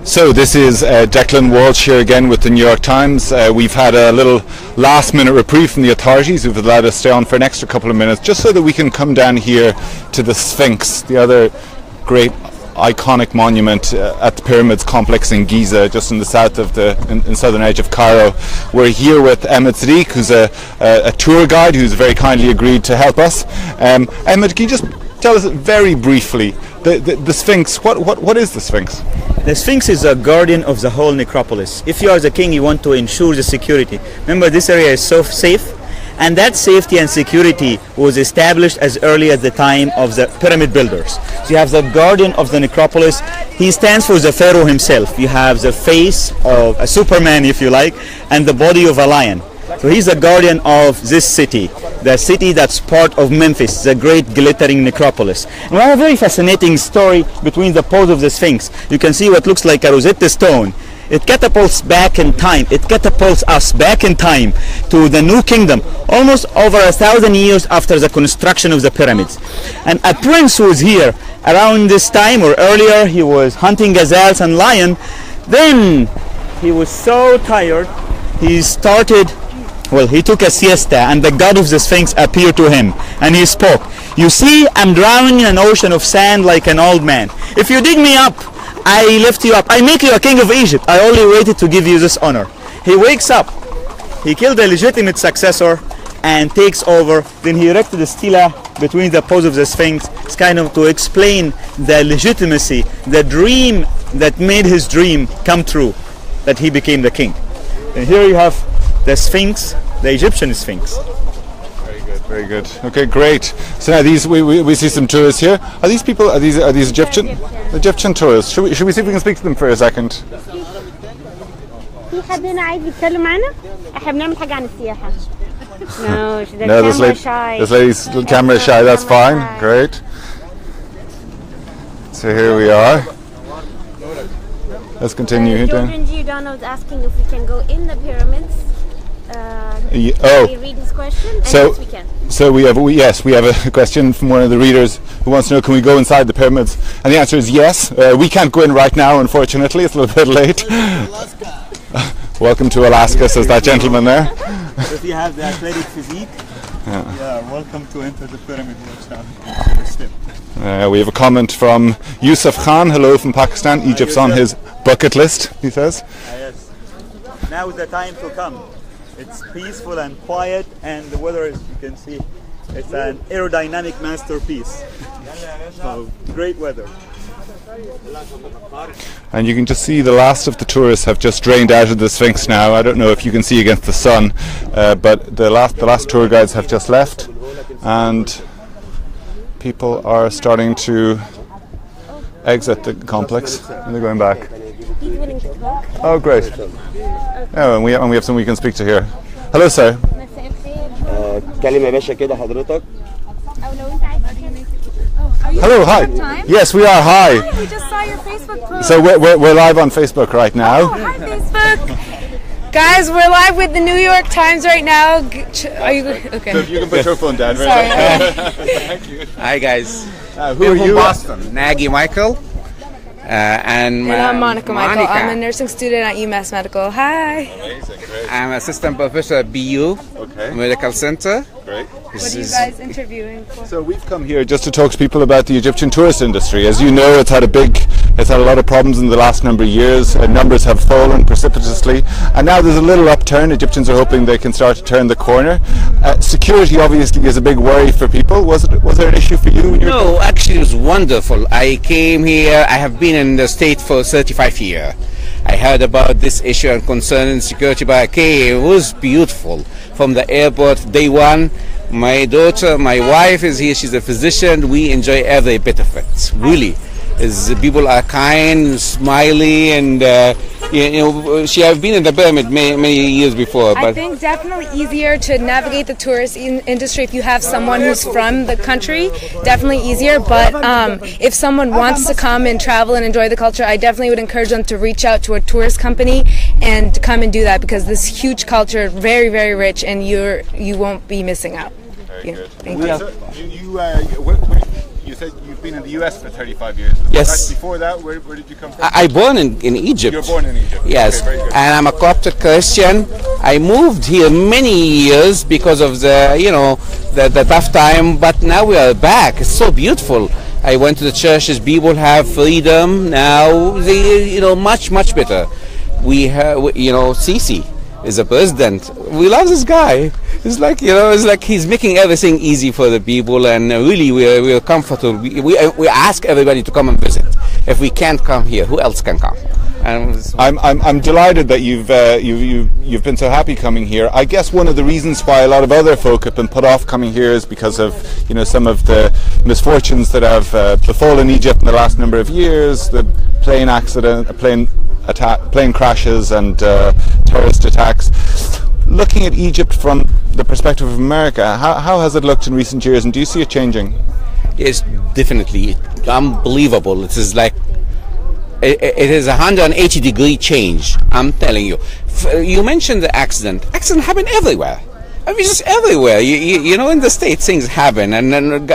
So this is Declan Walsh here again with the New York Times. We've had a little last-minute reprieve from the authorities who've allowed us to stay on for an extra couple of minutes just so that we can come down here to the Sphinx, the other great iconic monument at the Pyramids complex in Giza, just in the south of in southern edge of Cairo. We're here with Emmett Sadiq, who's a tour guide who's very kindly agreed to help us. Emmett, can you just tell us very briefly the Sphinx? What is the Sphinx? The Sphinx is a guardian of the whole necropolis. If you are the king, you want to ensure the security. Remember, this area is so safe, and that safety and security was established as early as the time of the pyramid builders. So you have the guardian of the necropolis. He stands for the pharaoh himself. You have the face of a Superman, if you like, and the body of a lion. So he's the guardian of this city, the city that's part of Memphis, the great glittering necropolis. And we have a very fascinating story between the pose of the Sphinx. You can see what looks like a Rosetta Stone. It catapults back in time. It catapults us back in time to the New Kingdom, almost over 1,000 years after the construction of the pyramids. And a prince who was here around this time or earlier, he was hunting gazelles and lion. Then he was so tired, he took a siesta, and the god of the Sphinx appeared to him, and he spoke. "You see, I'm drowning in an ocean of sand like an old man. If you dig me up, I lift you up. I make you a king of Egypt. I only waited to give you this honor." He wakes up. He killed the legitimate successor and takes over. Then he erected a stela between the pose of the Sphinx. It's kind of to explain the legitimacy, the dream that made his dream come true, that he became the king. And here you have the Sphinx, the Egyptian Sphinx. Very good, very good. Okay, great. So now these we see some tourists here. Are these people? Are these Egyptian? Egyptian tourists. Should we see if we can speak to them for a second? في حد هنا عايز يتكلم معانا؟ احنا بنعمل حاجة عن السياحة. No, this lady's camera shy. That's fine. Great. So here we are. Let's continue. Jordan Giordano is asking if we can go in the pyramids. Can we read his question? And yes, we can. So we have a question from one of the readers who wants to know, can we go inside the pyramids? And the answer is yes. We can't go in right now, unfortunately. It's a little bit late. Welcome to Alaska, says that gentleman there. If you have the athletic physique, welcome to enter the pyramid watchtower. We have a comment from Yusuf Khan. Hello from Pakistan. Egypt's on his bucket list, he says. Yes. Now is the time to come. It's peaceful and quiet, and the weather, as you can see, it's an aerodynamic masterpiece. So, great weather. And you can just see the last of the tourists have just drained out of the Sphinx now. I don't know if you can see against the sun, but the last tour guides have just left, and people are starting to exit the complex, and they're going back. Oh, great. Oh, and we have someone we can speak to here. Hello, sir. كلمة باشا كده حضرتك. Hello, hi. Yes, we are. Hi. We just saw your Facebook post. So we're live on Facebook right now. Oh, hi, Facebook. Guys, we're live with the New York Times right now. Are you okay? So if you can put your phone down. Sorry. Thank you. Hi guys. Who are you? From Boston. Nagy Michael. And I'm Monica Michael. I'm a nursing student at UMass Medical. Hi. Amazing, great. I'm assistant professor at BU Medical Center. Great. What are you guys interviewing for? So we've come here just to talk to people about the Egyptian tourist industry. As you know, it's had a lot of problems in the last number of years. Numbers have fallen precipitously, and now there's a little upturn. Egyptians are hoping they can start to turn the corner. Security obviously is a big worry for people. Was there an issue for you? No, actually it was wonderful. I came here. I have been in the state for 35 years. I heard about this issue and concern in security, but it was beautiful. From the airport, day one, my daughter, my wife is here. She's a physician. We enjoy every bit of it. Really, people are kind, smiley, and she have been in the pyramid many years before. But I think definitely easier to navigate the tourist industry if you have someone who's from the country. Definitely easier. But if someone wants to come and travel and enjoy the culture, I definitely would encourage them to reach out to a tourist company and come and do that, because this huge culture, very, very rich, and you won't be missing out. Very good. Thank you. So you you said you've been in the US for 35 years. Yes. Before that, where did you come from? I born in Egypt. You were born in Egypt. Yes, okay, very good. and I'm a Coptic Christian. I moved here many years because of the tough time, but now we are back. It's so beautiful. I went to the churches. People have freedom now. They, much better. We have, Sisi is a president. We love this guy. It's like he's making everything easy for the people, and really we're comfortable. We ask everybody to come and visit. If we can't come here, who else can come? I'm delighted that you've been so happy coming here. I guess one of the reasons why a lot of other folk have been put off coming here is because of some of the misfortunes that have befallen Egypt in the last number of years, the plane accident, plane crashes, and terrorist attacks. Looking at Egypt from the perspective of America, how has it looked in recent years, and do you see it changing? It's definitely unbelievable. It is like it is a 180-degree change. I'm telling you. You mentioned the accident. Accident happen everywhere. I mean, just everywhere. In the States things happen, and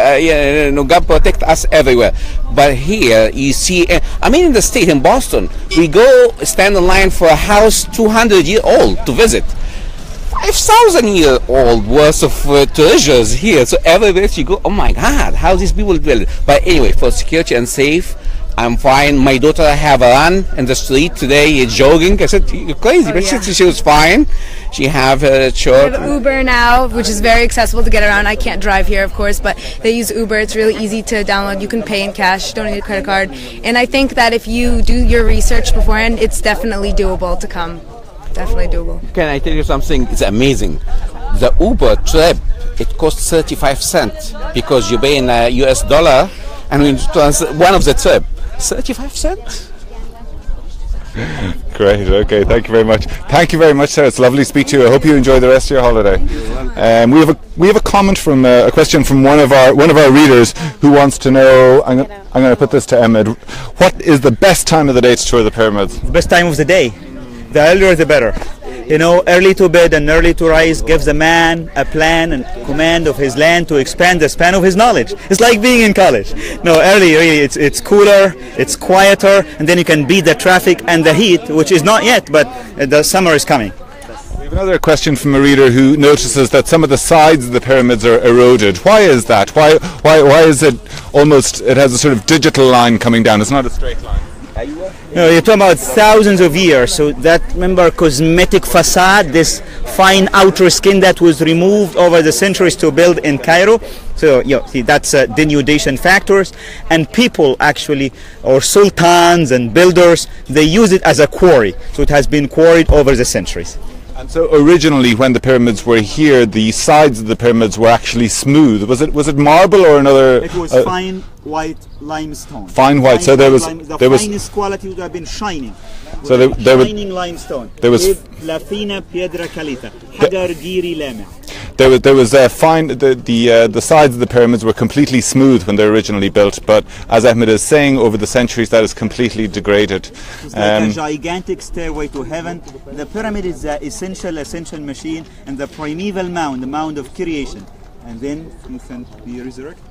God protect us everywhere. But here you see, in the state in Boston, we go stand in line for a house 200-year-old to visit. 5,000-year-old worth of treasures here. So everywhere you go, oh my God, how these people build. But anyway, for security and safe, I'm fine. My daughter have a run in the street today, jogging. I said, you're crazy, but she was fine. She have a short. We have Uber now, which is very accessible to get around. I can't drive here, of course, but they use Uber. It's really easy to download. You can pay in cash. You don't need a credit card. And I think that if you do your research beforehand, it's definitely doable to come. Definitely doable. Can I tell you something? It's amazing. The Uber trip, it costs 35 cents because you pay in a US dollar, and one of the trip. 35 cents. Great. Okay. Thank you very much. Thank you very much, sir. It's lovely to speak to you. I hope you enjoy the rest of your holiday. We have a comment from a question from one of our readers who wants to know. I'm going to put this to Ahmed. What is the best time of the day to tour the pyramids? The best time of the day. The earlier the better. Early to bed and early to rise gives a man a plan and command of his land to expand the span of his knowledge. It's like being in college. No, early really it's cooler, it's quieter, and then you can beat the traffic and the heat, which is not yet, but the summer is coming. We have another question from a reader who notices that some of the sides of the pyramids are eroded. Why is that? Why is it almost, it has a sort of digital line coming down? It's not a straight line. No, you're talking about thousands of years. So that, remember, cosmetic facade, this fine outer skin that was removed over the centuries to build in Cairo. So see, that's denudation factors, and people actually, or sultans and builders, they use it as a quarry. So it has been quarried over the centuries. And so originally, when the pyramids were here, the sides of the pyramids were actually smooth. Was it marble or another? It was fine white limestone. Fine white. So there was finest quality would have been shining. So there was shining limestone. There was la fina piedra calita. Hajar giri lama. There was fine. The sides of the pyramids were completely smooth when they were originally built, but as Ahmed is saying, over the centuries that is completely degraded. It's like a gigantic stairway to heaven. The pyramid is the essential machine, and the primeval mound, the mound of creation, and then you can be resurrected.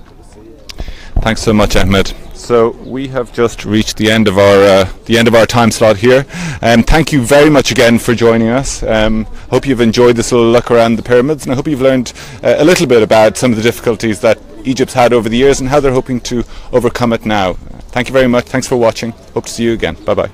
Thanks so much, Ahmed. So we have just reached the end of our time slot here. Thank you very much again for joining us. Hope you've enjoyed this little look around the pyramids, and I hope you've learned a little bit about some of the difficulties that Egypt's had over the years and how they're hoping to overcome it now. Thank you very much. Thanks for watching. Hope to see you again. Bye bye.